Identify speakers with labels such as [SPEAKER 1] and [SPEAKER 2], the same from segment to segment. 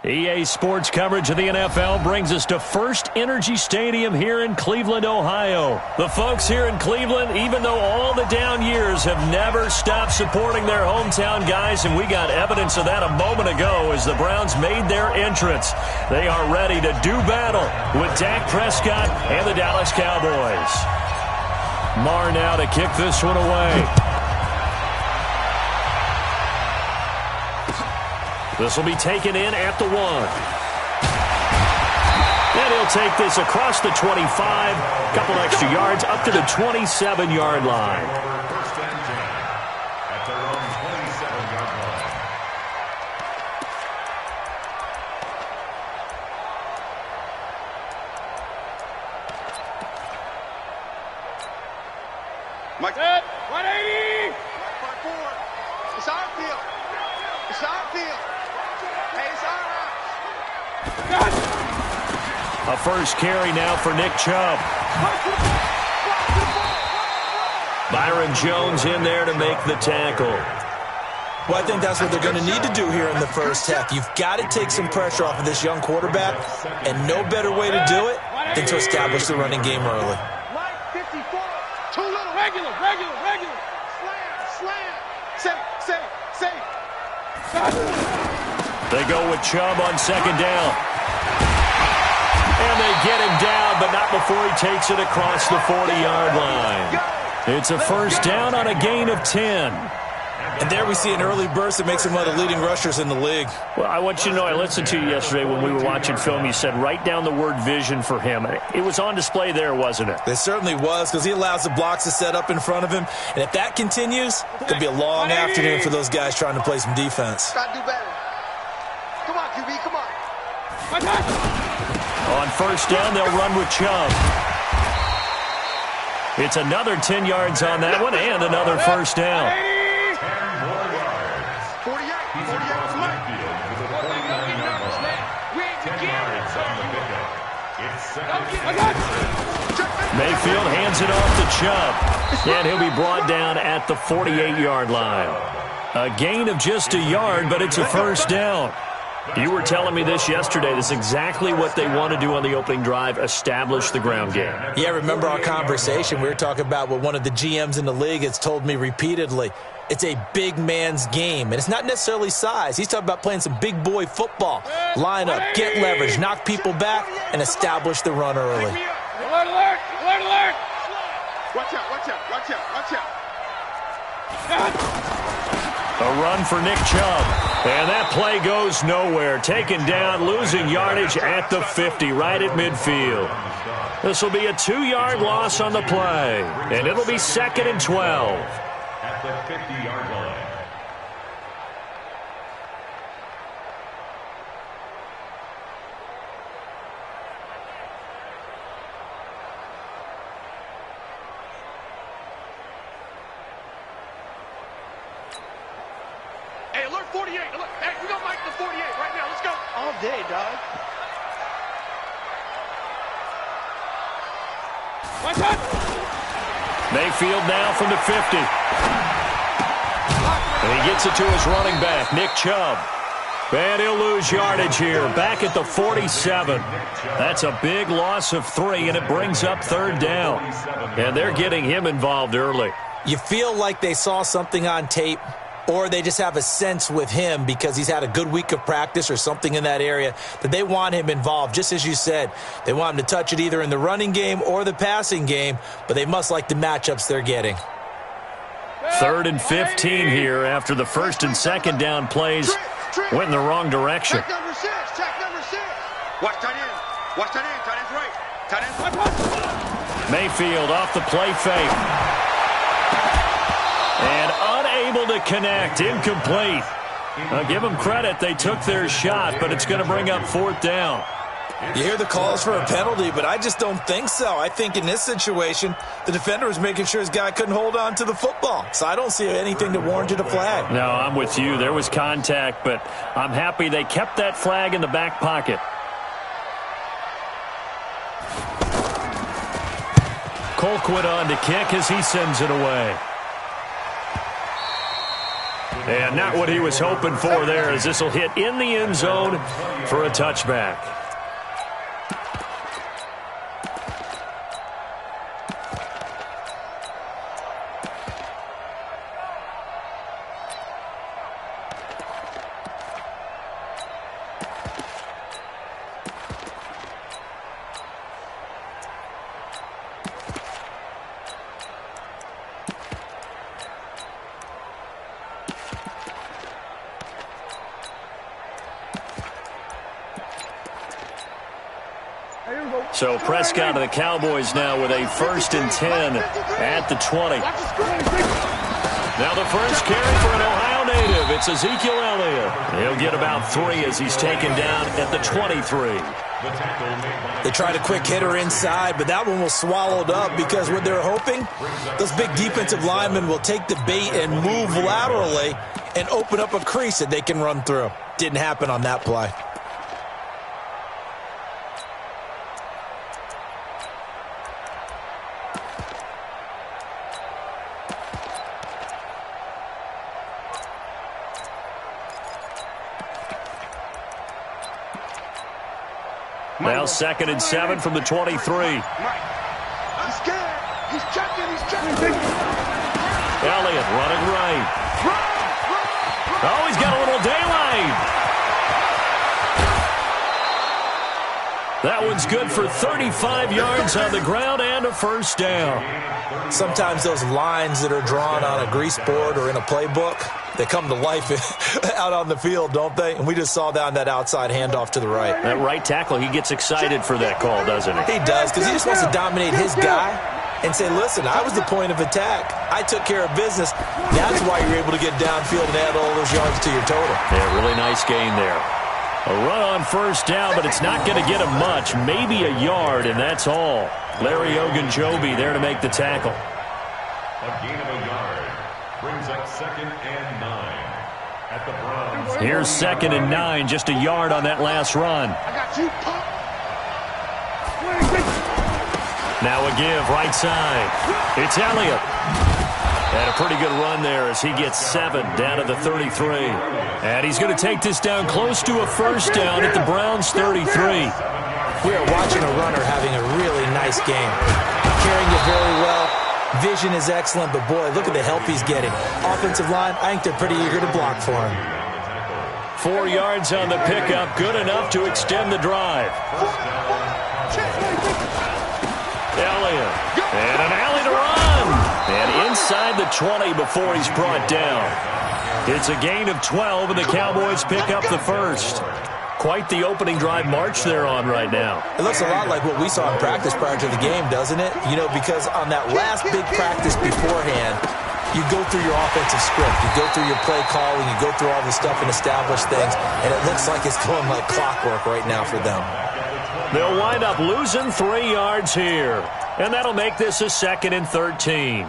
[SPEAKER 1] EA Sports coverage of the NFL brings us to First Energy Stadium here in Cleveland, Ohio. The folks here in Cleveland, even though all the down years, have never stopped supporting their hometown guys, and we got evidence of that a moment ago as the Browns made their entrance. They are ready to do battle with Dak Prescott and the Dallas Cowboys. Marr now to kick this one away. This will be taken in at the 1. And he'll take this across the 25, a couple extra yards up to the 27-yard line.
[SPEAKER 2] First and 10 at their own 27-yard line.
[SPEAKER 3] Mike. 180. 4. It's our field. It's our field. Hey, it's our house.
[SPEAKER 1] A first carry now for Nick Chubb. Byron Jones in there to make the tackle.
[SPEAKER 4] Well, I think that's what they're going to need to do here in the first half. You've got to take some pressure off of this young quarterback, and no better way to do it than to establish the running game early.
[SPEAKER 3] Mike, 54. Too little. Regular. Slam. Safe.
[SPEAKER 1] They go with Chubb on second down. And they get him down, but not before he takes it across the 40-yard line. It's a first down on a gain of 10.
[SPEAKER 4] And there we see an early burst that makes him one of the leading rushers in the league.
[SPEAKER 1] Well, I want you to know, I listened to you yesterday when we were watching film. You said write down the word vision for him. It was on display there, wasn't it?
[SPEAKER 4] It certainly was, because he allows the blocks to set up in front of him. And if that continues, it could be a long afternoon for those guys trying to play some defense.
[SPEAKER 3] Got to do better. Come on, QB, come on.
[SPEAKER 1] On first down, they'll run with Chubb. It's another 10 yards on that one and another first down.
[SPEAKER 2] 10 more yards.
[SPEAKER 3] 48.
[SPEAKER 2] He's across the field to the 49-yard line. 10 yards on the pickup. It's second.
[SPEAKER 1] Mayfield hands it off to Chubb. And he'll be brought down at the 48-yard line. A gain of just a yard, but it's a first down. You were telling me this yesterday. This is exactly what they want to do on the opening drive, establish the ground game.
[SPEAKER 4] Yeah, remember our conversation. We were talking about what one of the GMs in the league has told me repeatedly. It's a big man's game, and it's not necessarily size. He's talking about playing some big boy football. Line up, get leverage, knock people back, and establish the run early.
[SPEAKER 3] Alert! Watch out.
[SPEAKER 1] A run for Nick Chubb. And that play goes nowhere. Taken down, losing yardage at the 50, right at midfield. This will be a 2-yard loss on the play. And it'll be second and 12.
[SPEAKER 2] At the 50-yard line.
[SPEAKER 3] Hey, alert 48. Alert. Hey, we gonna mic the 48 right now. Let's go. All day, dog. Watch out.
[SPEAKER 1] Mayfield now from the 50. And he gets it to his running back, Nick Chubb. And he'll lose yardage here, back at the 47. That's a big loss of 3, and it brings up third down. And they're getting him involved early.
[SPEAKER 4] You feel like they saw something on tape, or they just have a sense with him because he's had a good week of practice or something in that area that they want him involved. Just as you said, they want him to touch it either in the running game or the passing game, but they must like the matchups they're getting.
[SPEAKER 1] 3rd and 15 here after the first and second down plays went in the wrong direction.
[SPEAKER 3] Check number 6. Watch tight end. Tight end's right. Tight end's right.
[SPEAKER 1] Mayfield off the play fake. And unable to connect, incomplete. I'll give them credit, they took their shot, but it's going to bring up 4th down.
[SPEAKER 4] You hear the calls for a penalty, but I just don't think so. I think in this situation, the defender was making sure his guy couldn't hold on to the football. So I don't see anything that warranted a flag.
[SPEAKER 1] No, I'm with you. There was contact, but I'm happy they kept that flag in the back pocket. Colquitt on to kick as he sends it away. And not what he was hoping for there, as this will hit in the end zone for a touchback. So Prescott of the Cowboys now with a 1st and 10 at the 20. Now the first carry for an Ohio native. It's Ezekiel Elliott. He'll get about 3 as he's taken down at the 23.
[SPEAKER 4] They tried a quick hitter inside, but that one was swallowed up because what they're hoping, those big defensive linemen will take the bait and move laterally and open up a crease that they can run through. Didn't happen on that play.
[SPEAKER 1] Now 2nd and 7 from the 23.
[SPEAKER 3] He's scared. He's checking. He's checking.
[SPEAKER 1] Elliott running right. Oh, he's got a little daylight. That one's good for 35 yards on the ground and a 1st down.
[SPEAKER 4] Sometimes those lines that are drawn on a grease board or in a playbook, they come to life out on the field, don't they? And we just saw down that outside handoff to the right.
[SPEAKER 1] That right tackle, he gets excited for that call, doesn't he?
[SPEAKER 4] He does, because he just wants to dominate his guy and say, listen, I was the point of attack. I took care of business. That's why you're able to get downfield and add all those yards to your total.
[SPEAKER 1] Yeah, really nice gain there. A run on 1st down, but it's not going to get him much. Maybe a yard, and that's all. Larry Ogunjobi there to make the tackle.
[SPEAKER 2] A gain of a yard brings up 2nd and 9 at the Browns.
[SPEAKER 1] Here's 2nd and 9, just a yard on that last run.
[SPEAKER 3] I got you, Pop.
[SPEAKER 1] Now a give, right side. It's Elliott. And a pretty good run there as he gets 7 down to the 33. And he's going to take this down close to a 1st down at the Browns' 33.
[SPEAKER 4] We are watching a runner having a really nice game. Carrying it very well. Vision is excellent, but boy, look at the help he's getting. Offensive line, I think they're pretty eager to block for him.
[SPEAKER 1] 4 yards on the pickup, good enough to extend the drive. Elliott, and an alley to run. And inside the 20 before he's brought down. It's a gain of 12, and the Cowboys pick up the 1st. Quite the opening drive march they're on right now.
[SPEAKER 4] It looks a lot like what we saw in practice prior to the game, doesn't it? You know, because on that last big practice beforehand, you go through your offensive script. You go through your play calling. You go through all the stuff and establish things. And it looks like it's going like clockwork right now for them.
[SPEAKER 1] They'll wind up losing 3 yards here. And that'll make this a 2nd and 13.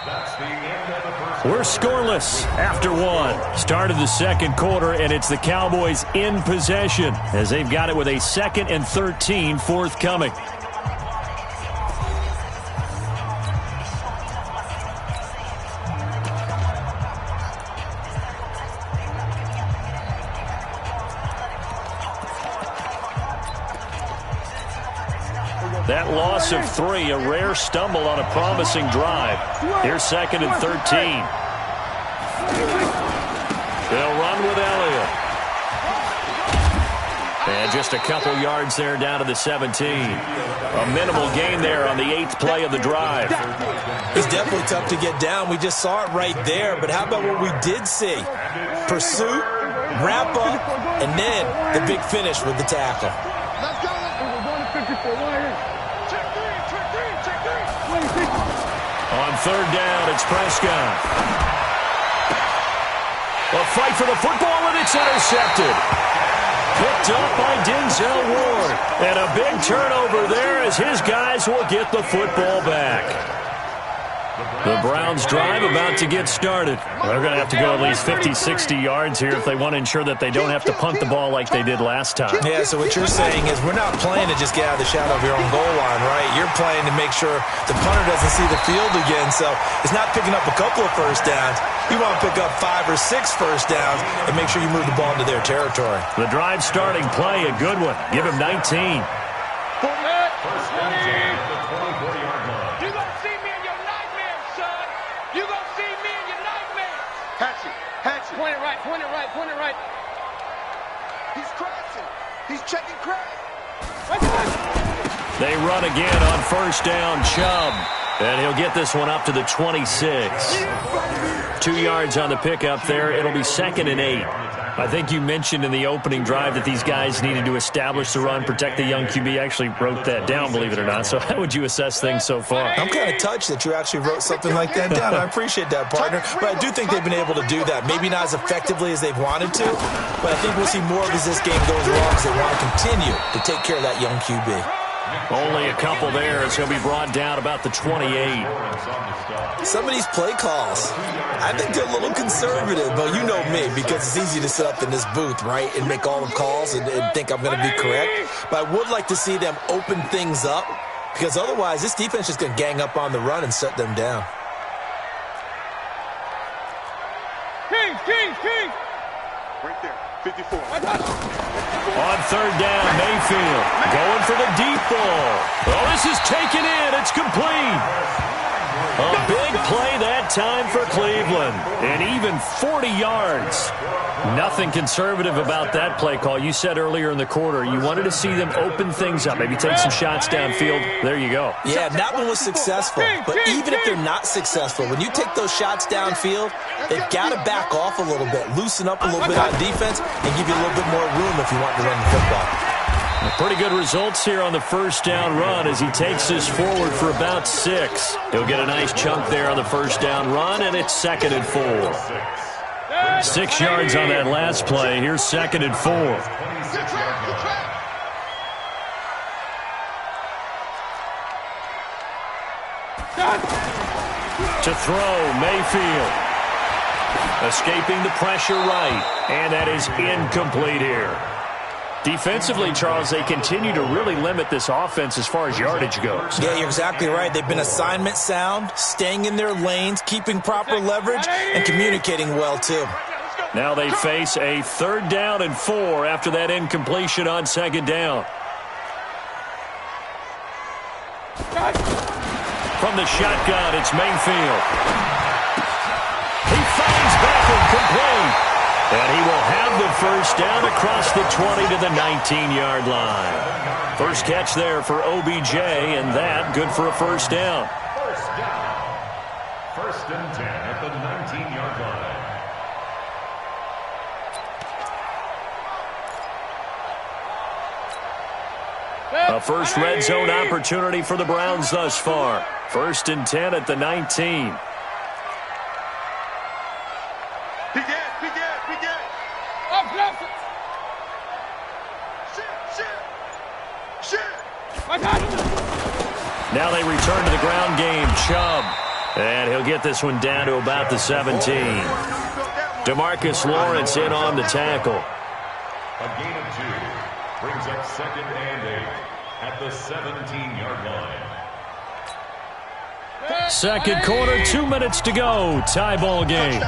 [SPEAKER 2] That's the end of the first.
[SPEAKER 1] We're scoreless after 1. Start of the 2nd quarter, and it's the Cowboys in possession as they've got it with a 2nd and 13 forthcoming. That loss of 3, a rare stumble on a promising drive. Here's 2nd and 13. They'll run with Elliott. And just a couple yards there down to the 17. A minimal gain there on the 8th play of the drive.
[SPEAKER 4] It's definitely tough to get down. We just saw it right there. But how about what we did see? Pursuit, wrap up, and then the big finish with the tackle.
[SPEAKER 3] Let's go.
[SPEAKER 1] On 3rd down, it's Prescott. A fight for the football, and it's intercepted. Picked up by Denzel Ward. And a big turnover there as his guys will get the football back. The Browns drive about to get started. They're going to have to go at least 50, 60 yards here if they want to ensure that they don't have to punt the ball like they did last time.
[SPEAKER 4] Yeah, so what you're saying is we're not playing to just get out of the shadow of your own goal line, right? You're playing to make sure the punter doesn't see the field again. So it's not picking up a couple of first downs. You want to pick up 5 or 6 first downs and make sure you move the ball into their territory.
[SPEAKER 1] The drive starting play, a good one. Give him 19.
[SPEAKER 2] First and 10 at the 24-yard line.
[SPEAKER 5] You gonna see me in your nightmares, son. You gonna see me in your nightmares.
[SPEAKER 3] Hatchet, hatchet.
[SPEAKER 5] Point it right, point it right, point it right.
[SPEAKER 3] He's crashing. He's checking crash.
[SPEAKER 1] They run again on first down, Chubb. And he'll get this one up to the 26. 2 yards on the pickup there. It'll be 2nd and 8. I think you mentioned in the opening drive that these guys needed to establish the run, protect the young QB. I actually wrote that down, believe it or not. So how would you assess things so far?
[SPEAKER 4] I'm kind of touched that you actually wrote something like that down. I appreciate that, partner. But I do think they've been able to do that. Maybe not as effectively as they've wanted to, but I think we'll see more of as this game goes along because they want to continue to take care of that young QB.
[SPEAKER 1] Only a couple there as he'll be brought down about the 28.
[SPEAKER 4] Some of these play calls, I think they're a little conservative, but you know me, because it's easy to sit up in this booth, right, and make all the calls and think I'm going to be correct. But I would like to see them open things up, because otherwise this defense is going to gang up on the run and shut them down.
[SPEAKER 5] King.
[SPEAKER 3] Right there, 54.
[SPEAKER 1] On third down, Mayfield going for the deep ball. Oh, this is taken in. It's complete. A big play that time for Cleveland. And even 40 yards. Nothing conservative about that play call. You said earlier in the quarter you wanted to see them open things up, maybe take some shots downfield. There you go.
[SPEAKER 4] Yeah, that one was successful. But even if they're not successful, when you take those shots downfield, they've got to back off a little bit, loosen up a little bit on defense, and give you a little bit more room if you want to run the football.
[SPEAKER 1] Pretty good results here on the first down run as he takes this forward for about 6. He'll get a nice chunk there on the first down run, and it's 2nd and 4. 6 yards on that last play. Here's 2nd and 4. To throw, Mayfield. Escaping the pressure right, and that is incomplete here. Defensively, Charles, they continue to really limit this offense as far as yardage goes.
[SPEAKER 4] Yeah, you're exactly right. They've been assignment sound, staying in their lanes, keeping proper leverage, and communicating well, too.
[SPEAKER 1] Now they face a 3rd down and 4 after that incompletion on 2nd down. From the shotgun, it's Mayfield. He finds Beckham complete. And he will have the first down across the 20 to the 19-yard line. First catch there for OBJ, and that good for a first down.
[SPEAKER 2] First down. 1st and 10 at the 19-yard line.
[SPEAKER 1] A first red zone opportunity for the Browns thus far. 1st and 10 at the 19. Now they return to the ground game. Chubb. And he'll get this one down to about the 17. DeMarcus Lawrence in on the tackle.
[SPEAKER 2] A gain of 2 brings up 2nd and 8 at the 17-yard line.
[SPEAKER 1] Second quarter, 2 minutes to go. Tie ball game.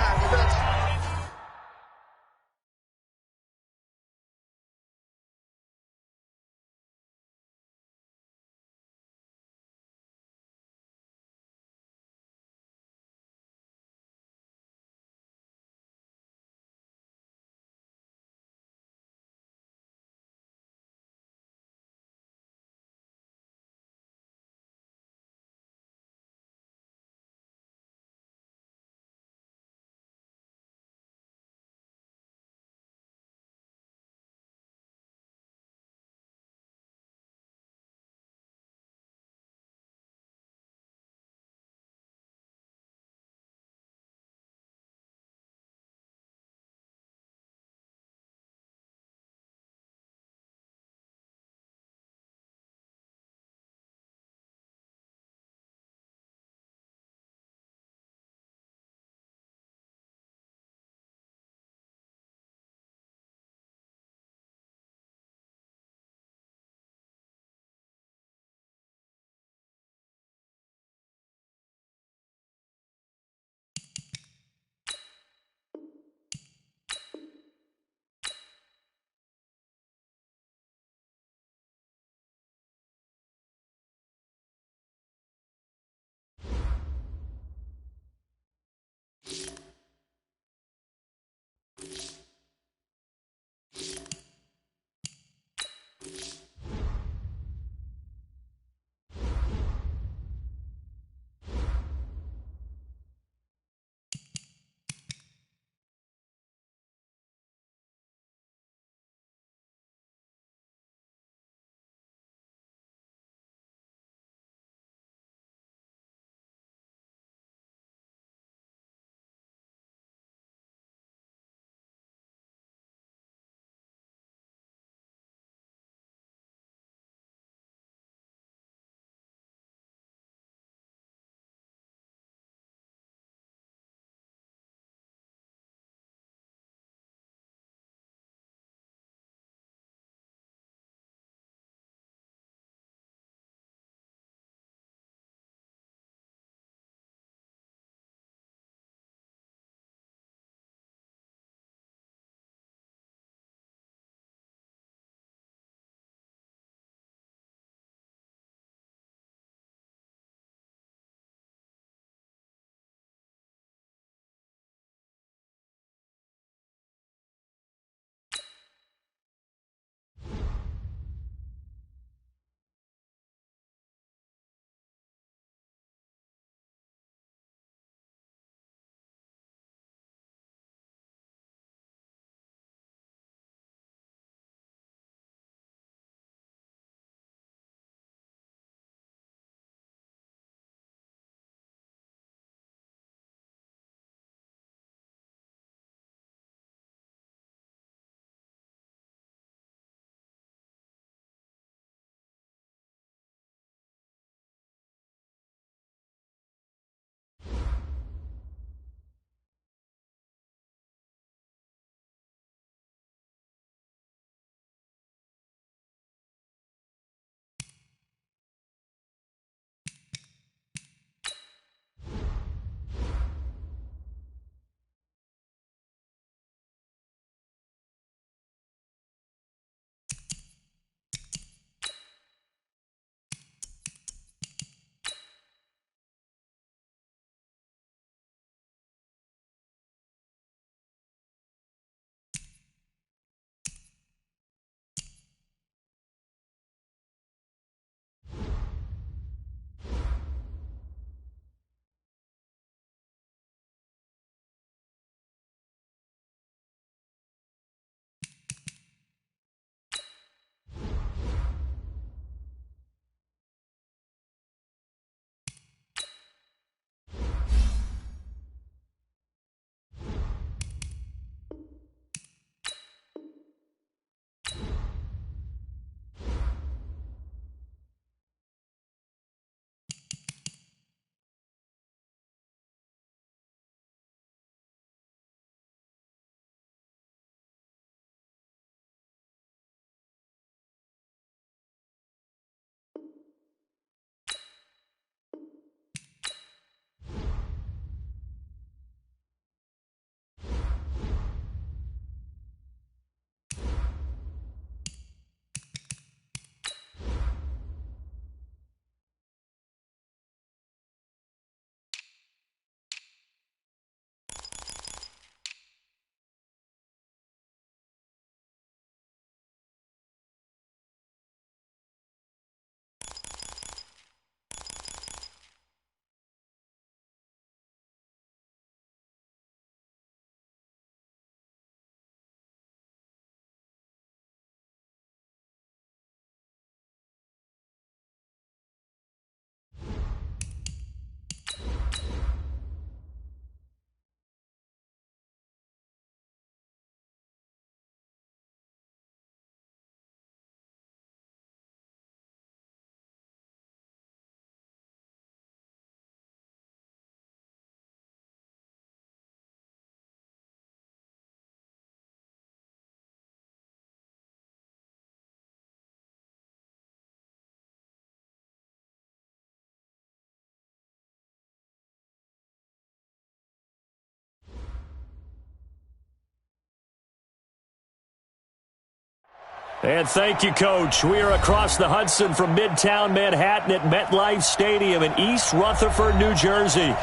[SPEAKER 1] And thank you, Coach. We are across the Hudson from Midtown Manhattan at MetLife Stadium in East Rutherford, New Jersey.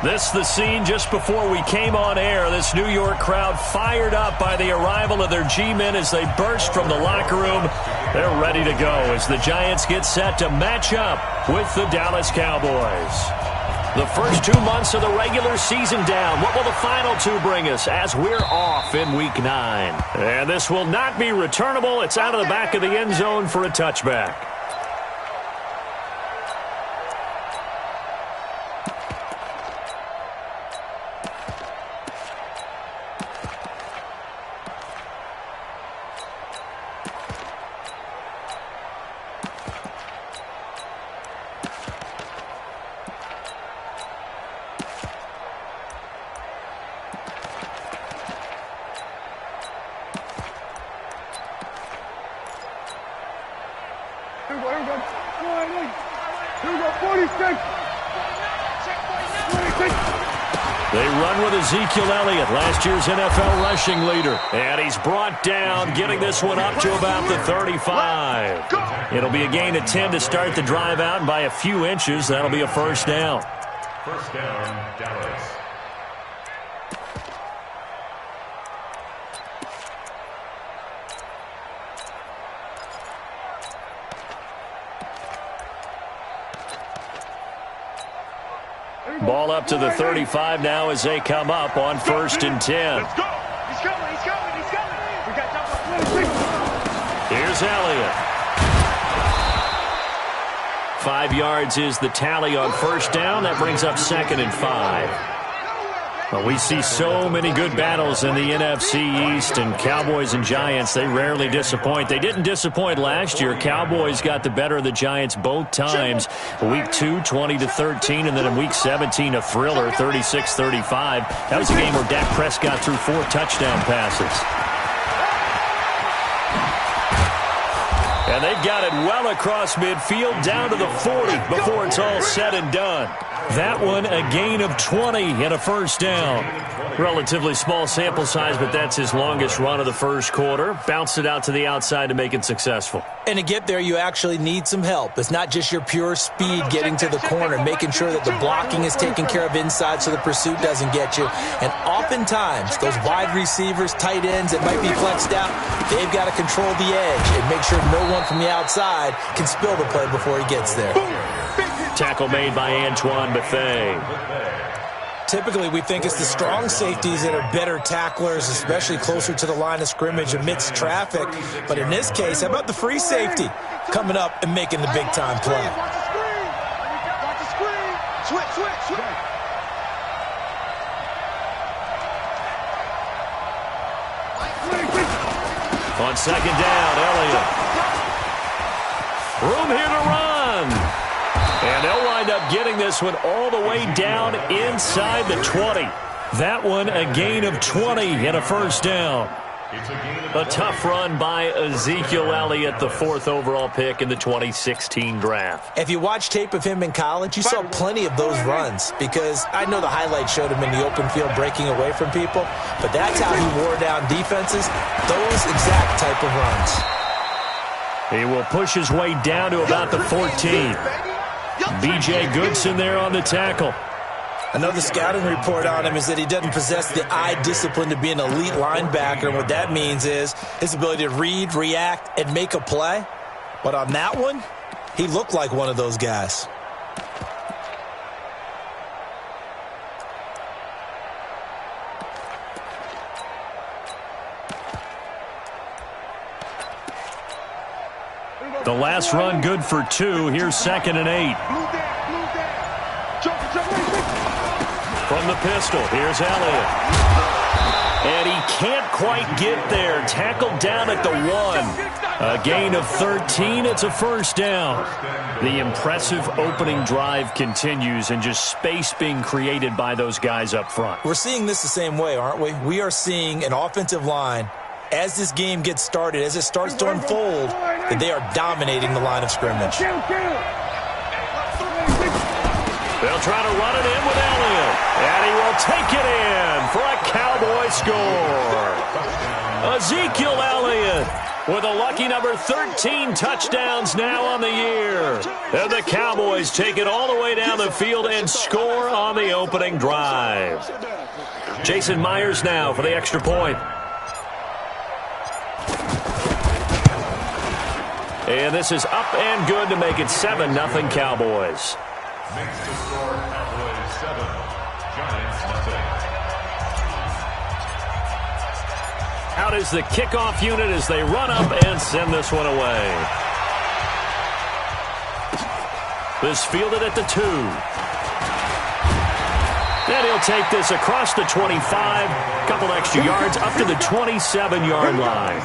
[SPEAKER 1] This the scene just before we came on air. This New York crowd fired up by the arrival of their G-men as they burst from the locker room. They're ready to go as the Giants get set to match up with the Dallas Cowboys. The first 2 months of the regular season down. What will the final 2 bring us as we're off in Week 9? And this will not be returnable. It's out of the back of the end zone for a touchback. They run with Ezekiel Elliott, last year's NFL rushing leader. And he's brought down, getting this one up to about the 35. It'll be a gain of 10 to start the drive out, and by a few inches, that'll be a first down.
[SPEAKER 2] First down, Dallas.
[SPEAKER 1] Ball up to the 35 now as they come up on 1st and 10.
[SPEAKER 5] Let's go. He's coming. We got double.
[SPEAKER 1] Here's Elliott. 5 yards is the tally on 1st down. That brings up 2nd and 5. Well, we see so many good battles in the NFC East, and Cowboys and Giants, they rarely disappoint. They didn't disappoint last year. Cowboys got the better of the Giants both times. Week 2, 20-13, and then in Week 17, a thriller, 36-35. That was a game where Dak Prescott threw 4 touchdown passes. And they've got it well across midfield, down to the 40 before it's all said and done. That one, a gain of 20 and a first down. Relatively small sample size, but that's his longest run of the first quarter. Bounced it out to the outside to make it successful.
[SPEAKER 4] And to get there, you actually need some help. It's not just your pure speed getting to the corner, making sure that the blocking is taken care of inside so the pursuit doesn't get you. And oftentimes, those wide receivers, tight ends that might be flexed out, they've got to control the edge and make sure no one from the outside can spill the play before he gets there.
[SPEAKER 1] Tackle made by Antoine Bethea.
[SPEAKER 4] Typically, we think it's the strong safeties that are better tacklers, especially closer to the line of scrimmage amidst traffic. But in this case, how about the free safety coming up and making the big-time play?
[SPEAKER 5] Switch.
[SPEAKER 1] On 2nd down, Elliott. Room here to run. And they'll wind up getting this one all the way down inside the 20. That one, a gain of 20 and a first down. A tough run by Ezekiel Elliott, the 4th overall pick in the 2016 draft.
[SPEAKER 4] If you watch tape of him in college, you saw plenty of those runs, because I know the highlights showed him in the open field breaking away from people, but that's how he wore down defenses, those exact type of runs.
[SPEAKER 1] He will push his way down to about the 14. B.J. Goodson there on the tackle.
[SPEAKER 4] Another scouting report on him is that he doesn't possess the eye discipline to be an elite linebacker. And what that means is his ability to read, react, and make a play. But on that one, he looked like one of those guys.
[SPEAKER 1] The last run good for 2. Here's 2nd and 8. From the pistol, here's Elliott. And he can't quite get there. Tackled down at the 1. A gain of 13. It's a first down. The impressive opening drive continues, and just space being created by those guys up front.
[SPEAKER 4] We're seeing this the same way, aren't we? We are seeing an offensive line, as this game gets started, as it starts to unfold, that they are dominating the line of scrimmage.
[SPEAKER 1] They'll try to run it in with Elliott, and he will take it in for a Cowboy score. Ezekiel Elliott with a lucky number 13 touchdowns now on the year. And the Cowboys take it all the way down the field and score on the opening drive. Jason Myers now for the extra point. And this is up and good to make it 7-0 Cowboys.
[SPEAKER 2] Makes the score Cowboys 7, Giants nothing.
[SPEAKER 1] Out is the kickoff unit as they run up and send this one away. This fielded at the 2. And he'll take this across the 25. Couple extra yards up to the 27-yard line.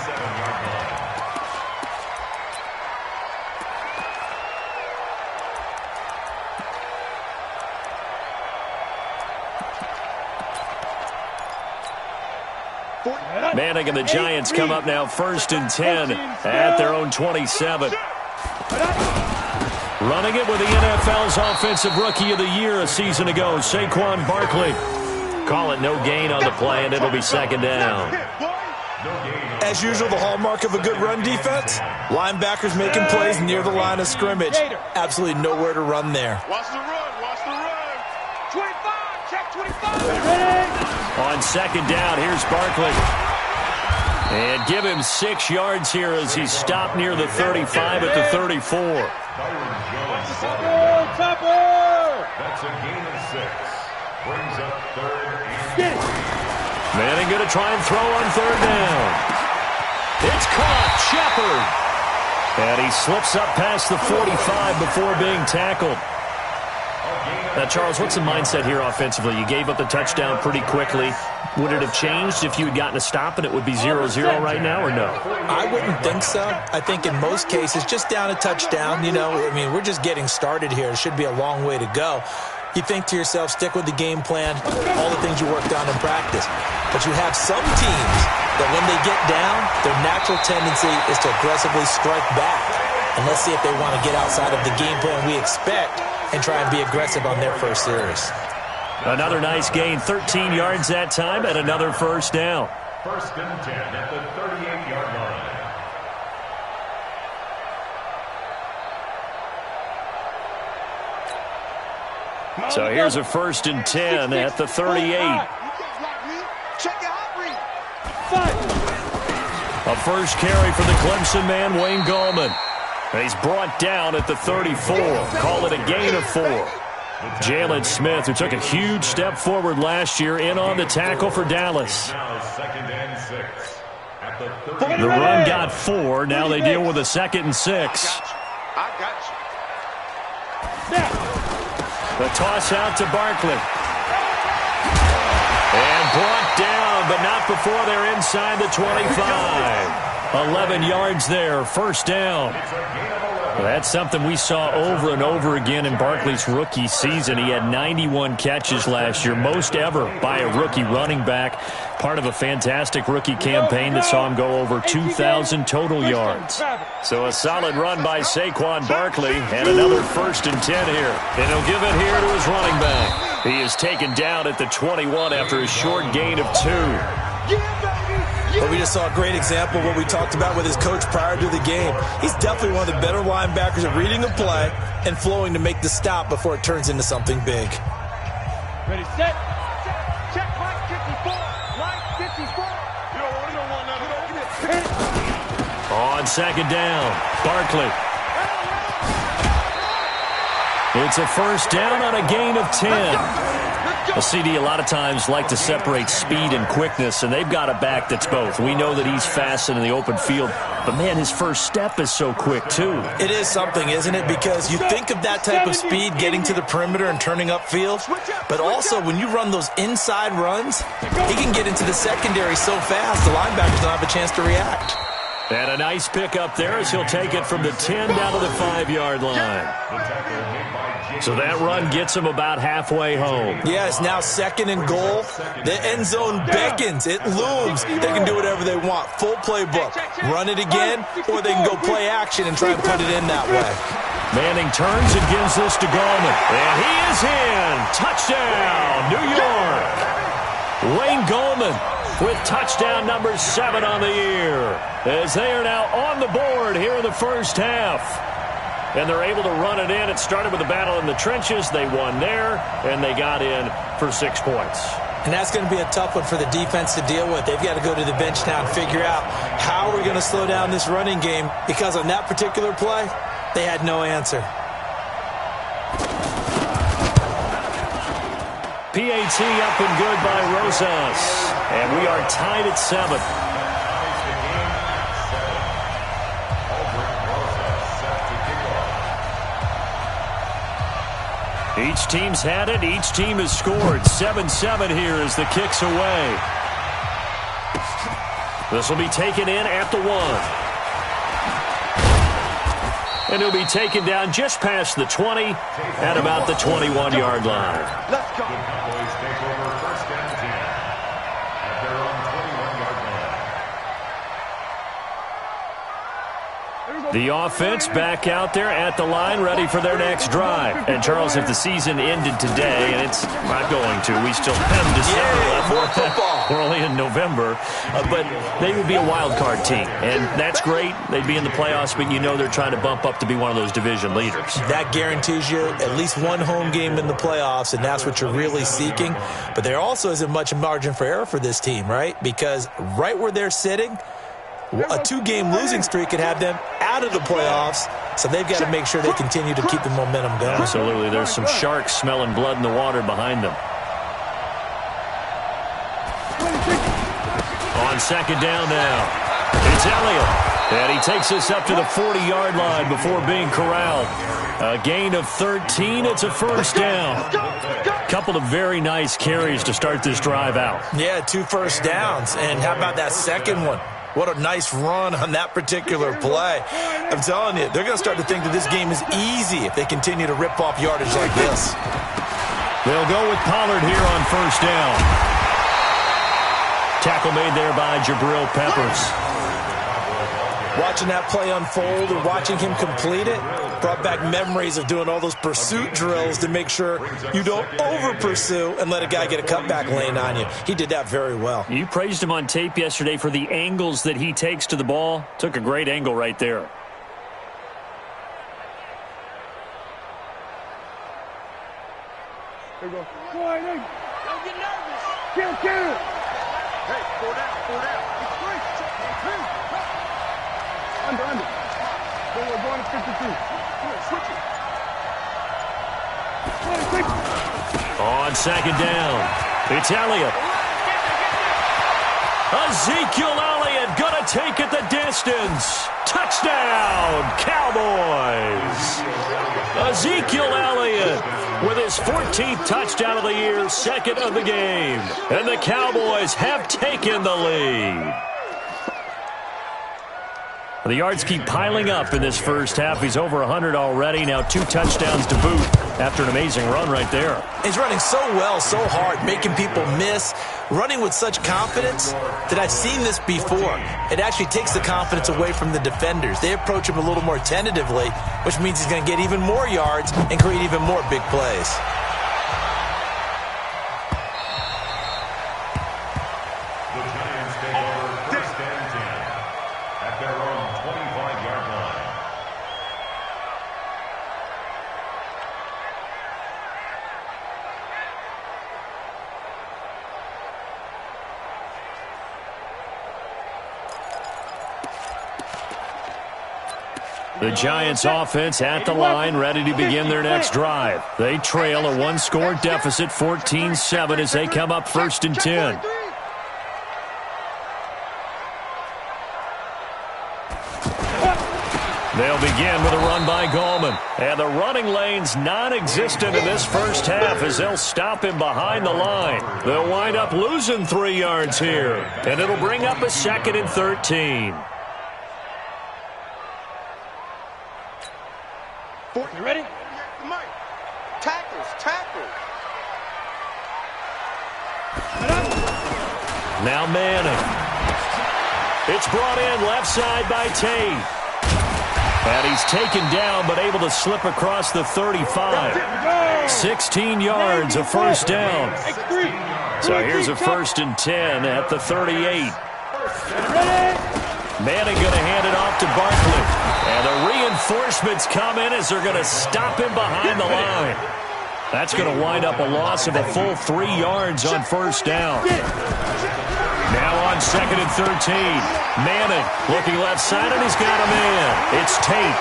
[SPEAKER 1] Manning and the Giants come up now 1st and 10 at their own 27. Running it with the NFL's Offensive Rookie of the Year a season ago, Saquon Barkley. Call it no gain on the play, and it'll be 2nd down.
[SPEAKER 4] As usual, the hallmark of a good run defense, linebackers making plays near the line of scrimmage. Absolutely nowhere to run there.
[SPEAKER 3] Watch the run. Watch the run.
[SPEAKER 5] 25. Check 25.
[SPEAKER 1] On 2nd down, here's Barkley. And give him 6 yards here as he's stopped near the 35 at the 34.
[SPEAKER 2] That's a gain of 6. Brings up 3rd and 4.
[SPEAKER 1] Manning going to try and throw on 3rd down. It's caught. Shepard. And he slips up past the 45 before being tackled. Now, Charles, what's the mindset here offensively? You gave up the touchdown pretty quickly. Would it have changed if you had gotten a stop and it would be 0-0 right now, or no?
[SPEAKER 4] I wouldn't think so. I think in most cases, just down a touchdown, we're just getting started here. It should be a long way to go. You think to yourself, stick with the game plan, all the things you worked on in practice. But you have some teams that when they get down, their natural tendency is to aggressively strike back. And let's see if they want to get outside of the game plan we expect and try and be aggressive on their first series.
[SPEAKER 1] Another nice gain, 13 yards that time, and another 1st down.
[SPEAKER 2] 1st and 10 at the 38-yard line.
[SPEAKER 1] So here's a 1st and 10 at the 38. A first carry for the Clemson man, Wayne Gallman. And he's brought down at the 34. Call it a gain of 4. Jalen Smith, who took a huge step forward last year, in on the tackle for Dallas.
[SPEAKER 2] Now 2nd and 6 at the 30.
[SPEAKER 1] The run got 4. Now they deal with a 2nd and 6.
[SPEAKER 3] I got you.
[SPEAKER 1] The toss out to Barkley. And brought down, but not before they're inside the 25. 11 yards there, 1st down. That's something we saw over and over again in Barkley's rookie season. He had 91 catches last year, most ever by a rookie running back. Part of a fantastic rookie campaign that saw him go over 2,000 total yards. So a solid run by Saquon Barkley, and another 1st and 10 here. And he'll give it here to his running back. He is taken down at the 21 after a short gain of 2.
[SPEAKER 4] But we just saw a great example of what we talked about with his coach prior to the game. He's definitely one of the better linebackers at reading a play and flowing to make the stop before it turns into something big.
[SPEAKER 5] Ready, set. Check line 54. Line 54. You don't want
[SPEAKER 1] On 2nd down, Barkley. It's a 1st down on a gain of 10. A CD a lot of times like to separate speed and quickness, and they've got a back that's both. We know that he's fast in the open field, but, man, his first step is so quick, too.
[SPEAKER 4] It is something, isn't it? Because you think of that type of speed getting to the perimeter and turning upfield, but also when you run those inside runs, he can get into the secondary so fast the linebackers don't have a chance to react.
[SPEAKER 1] And a nice pickup there as he'll take it from the 10 down to the 5-yard line. So that run gets him about halfway home.
[SPEAKER 4] Yeah, it's now 2nd and goal. The end zone beckons. It looms. They can do whatever they want. Full playbook. Run it again, or they can go play action and try and put it in that way.
[SPEAKER 1] Manning turns and gives this to Gallman. And he is in. Touchdown, New York. Wayne Gallman with touchdown number 7 on the year, as they are now on the board here in the first half. And they're able to run it in. It started with a battle in the trenches. They won there, and they got in for 6 points.
[SPEAKER 4] And that's going to be a tough one for the defense to deal with. They've got to go to the bench now and figure out how we're going to slow down this running game, because on that particular play, they had no answer.
[SPEAKER 1] PAT up and good by Rosas. And we are tied at 7. Each team's had it. Each team has scored. 7-7 here as the kick's away. This will be taken in at the 1. And it'll be taken down just past the 20 at about the 21-yard line.
[SPEAKER 2] Let's go. The Cowboys take over first and 10 at their own 21-yard line.
[SPEAKER 1] The offense back out there at the line, ready for their next drive. And, Charles, if the season ended today, and it's not going to, we still have December left.
[SPEAKER 4] More football.
[SPEAKER 1] We're only in November. But they would be a wild card team. And that's great. They'd be in the playoffs, but you know they're trying to bump up to be one of those division leaders.
[SPEAKER 4] That guarantees you at least one home game in the playoffs, and that's what you're really seeking. But there also isn't much margin for error for this team, right? Because right where they're sitting, a 2-game losing streak could have them out of the playoffs, so they've got to make sure they continue to keep the momentum going.
[SPEAKER 1] Absolutely. There's some sharks smelling blood in the water behind them. On second down now, it's Elliott. And he takes us up to the 40-yard line before being corralled. A gain of 13. It's a first down. Couple of very nice carries to start this drive out.
[SPEAKER 4] Yeah, 2 first downs. And how about that second one? What a nice run on that particular play. I'm telling you, they're going to start to think that this game is easy if they continue to rip off yardage like this.
[SPEAKER 1] They'll go with Pollard here on first down. Tackle made there by Jabril Peppers.
[SPEAKER 4] Watching that play unfold and watching him complete it brought back memories of doing all those pursuit drills to make sure you don't over-pursue and let a guy get a cutback lane on you. He did that very well.
[SPEAKER 1] You praised him on tape yesterday for the angles that he takes to the ball. Took a great angle right there.
[SPEAKER 5] There we go. Go ahead, Don't get nervous. Kill.
[SPEAKER 3] Hey, 4 down.
[SPEAKER 5] It's free. Under. We're going to 52. Switch it.
[SPEAKER 1] On second down, it's Elliott. Ezekiel Elliott gonna take it the distance. Touchdown, Cowboys. Ezekiel Elliott with his 14th touchdown of the year, 2nd of the game. And the Cowboys have taken the lead. The yards keep piling up in this first half. He's over 100 already. Now 2 touchdowns to boot after an amazing run right there.
[SPEAKER 4] He's running so well, so hard, making people miss, running with such confidence that I've seen this before. It actually takes the confidence away from the defenders. They approach him a little more tentatively, which means he's going to get even more yards and create even more big plays.
[SPEAKER 2] The Giants take over first and 10 at their own 25-yard line.
[SPEAKER 1] The Giants offense at the line, ready to begin their next drive. They trail a 1-score deficit, 14-7, as they come up first and 10. They'll begin with a run by Gallman. And the running lane's non-existent in this first half as they'll stop him behind the line. They'll wind up losing 3 yards here. And it'll bring up a 2nd and 13.
[SPEAKER 5] You ready?
[SPEAKER 3] Mike. Tackles.
[SPEAKER 1] Now Manning. It's brought in left side by Tate. And he's taken down, but able to slip across the 35. 16 yards, a first down. So here's a 1st and 10 at the 38. Manning going to hand it off to Barkley. And the reinforcements come in as they're going to stop him behind the line. That's going to wind up a loss of a full 3 yards on 1st down. Now on 2nd and 13. Manning looking left side, and he's got a man. It's Tate.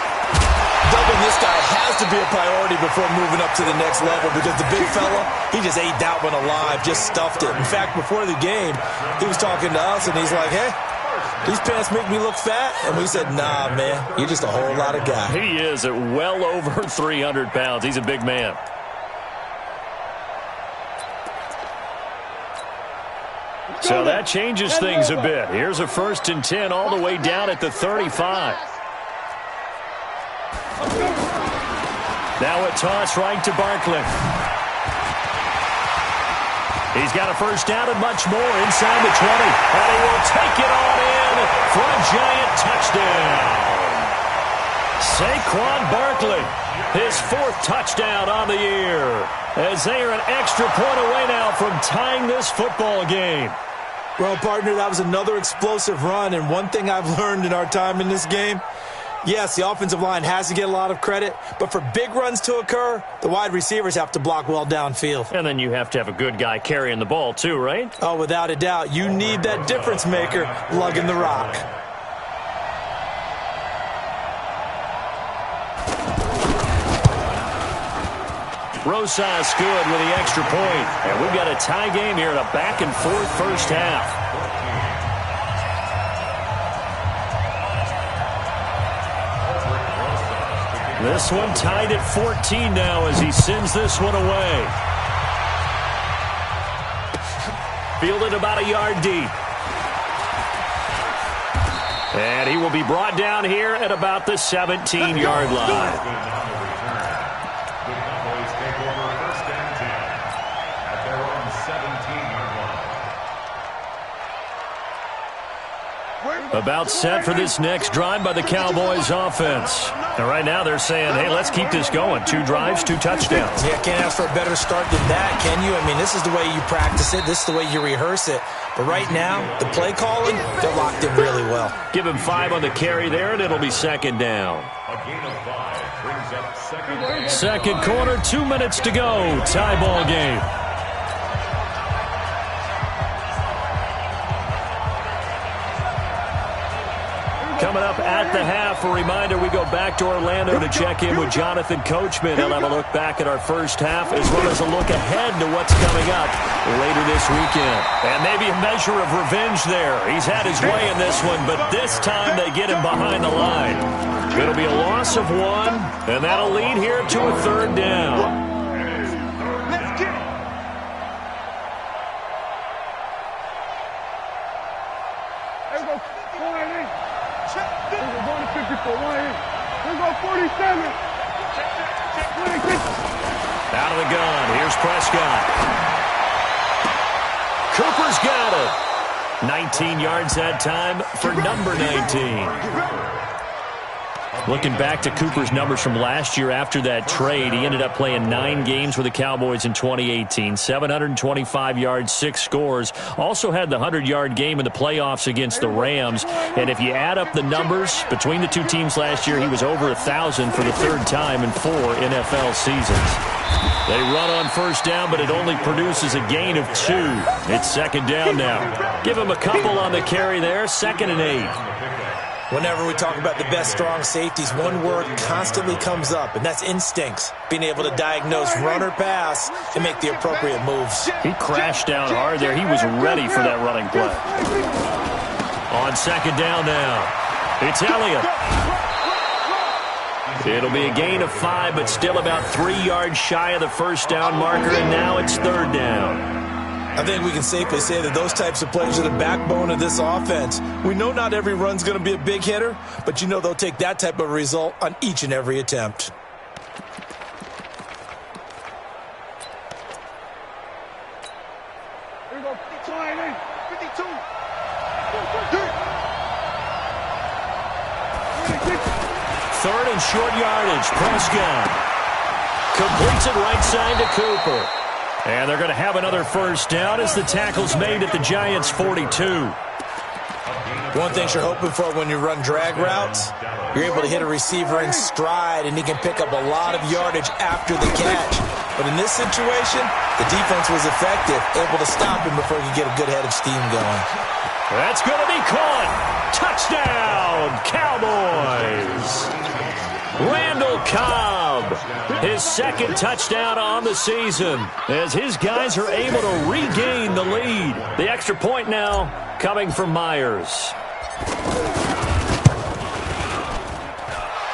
[SPEAKER 4] Doubling this guy has to be a priority before moving up to the next level because the big fella, he just ate that one alive, just stuffed it. In fact, before the game, he was talking to us, and he's like, hey, these pants make me look fat. And we said, nah, man, you're just a whole lot of guy.
[SPEAKER 1] He is at well over 300 pounds. He's a big man. So that changes things a bit. Here's a 1st and 10 all the way down at the 35. Now a toss right to Barkley. He's got a 1st down and much more inside the 20. And he will take it on in for a giant touchdown. Saquon Barkley, his 4th touchdown on the year, as they are an extra point away now from tying this football game.
[SPEAKER 4] Well, partner, that was another explosive run, and one thing I've learned in our time in this game, yes, the offensive line has to get a lot of credit, but for big runs to occur, the wide receivers have to block well downfield.
[SPEAKER 1] And then you have to have a good guy carrying the ball too, right?
[SPEAKER 4] Oh, without a doubt. You need that difference maker lugging the rock.
[SPEAKER 1] Rosas good with the extra point. And we've got a tie game here in a back-and-forth first half. This one tied at 14 now as he sends this one away. Fielded about a yard deep. And he will be brought down here at about the 17-yard line. About set for this next drive by the Cowboys offense. And right now they're saying, hey, let's keep this going. 2 drives, 2 touchdowns.
[SPEAKER 4] Yeah, can't ask for a better start than that, can you? I mean, this is the way you practice it. This is the way you rehearse it. But right now, the play calling, they're locked in really well.
[SPEAKER 1] Give him 5 on the carry there, and it'll be 2nd down.
[SPEAKER 2] A gain of 5 brings up 2nd down.
[SPEAKER 1] Second quarter, 2 minutes to go. Tie ball game. Coming up at the half, a reminder, we go back to Orlando to check in with Jonathan Coachman. He'll have a look back at our first half as well as a look ahead to what's coming up later this weekend. And maybe a measure of revenge there. He's had his way in this one, but this time they get him behind the line. It'll be a loss of 1, and that'll lead here to a 3rd down. Out of the gun. Here's Prescott. Cooper's got it. 19 yards that time for number 19. Looking back to Cooper's numbers from last year after that trade, he ended up playing 9 games with the Cowboys in 2018. 725 yards, 6 scores. Also had the 100-yard game in the playoffs against the Rams. And if you add up the numbers between the 2 teams last year, he was over 1,000 for the 3rd time in 4 NFL seasons. They run on first down, but it only produces a gain of 2. It's 2nd down now. Give him a couple on the carry there. 2nd and 8.
[SPEAKER 4] Whenever we talk about the best strong safeties, one word constantly comes up, and that's instincts. Being able to diagnose run or pass and make the appropriate moves.
[SPEAKER 1] He crashed down hard there. He was ready for that running play. On 2nd down now, it's Elliott. It'll be a gain of 5, but still about 3 yards shy of the first down marker, and now it's 3rd down.
[SPEAKER 4] I think we can safely say that those types of plays are the backbone of this offense. We know not every run's going to be a big hitter, but you know they'll take that type of result on each and every attempt.
[SPEAKER 5] Here we go. 52.
[SPEAKER 1] third and short yardage. Prescott completes it right side to Cooper. And they're going to have another first down as the tackle's made at the Giants' 42.
[SPEAKER 4] One thing you're hoping for when you run drag routes, you're able to hit a receiver in stride, and he can pick up a lot of yardage after the catch. But in this situation, the defense was effective, able to stop him before he could get a good head of steam going.
[SPEAKER 1] That's going to be caught. Touchdown, Cowboys. Randall Cobb, his second touchdown on the season, as his guys are able to regain the lead. The extra point now coming from Myers.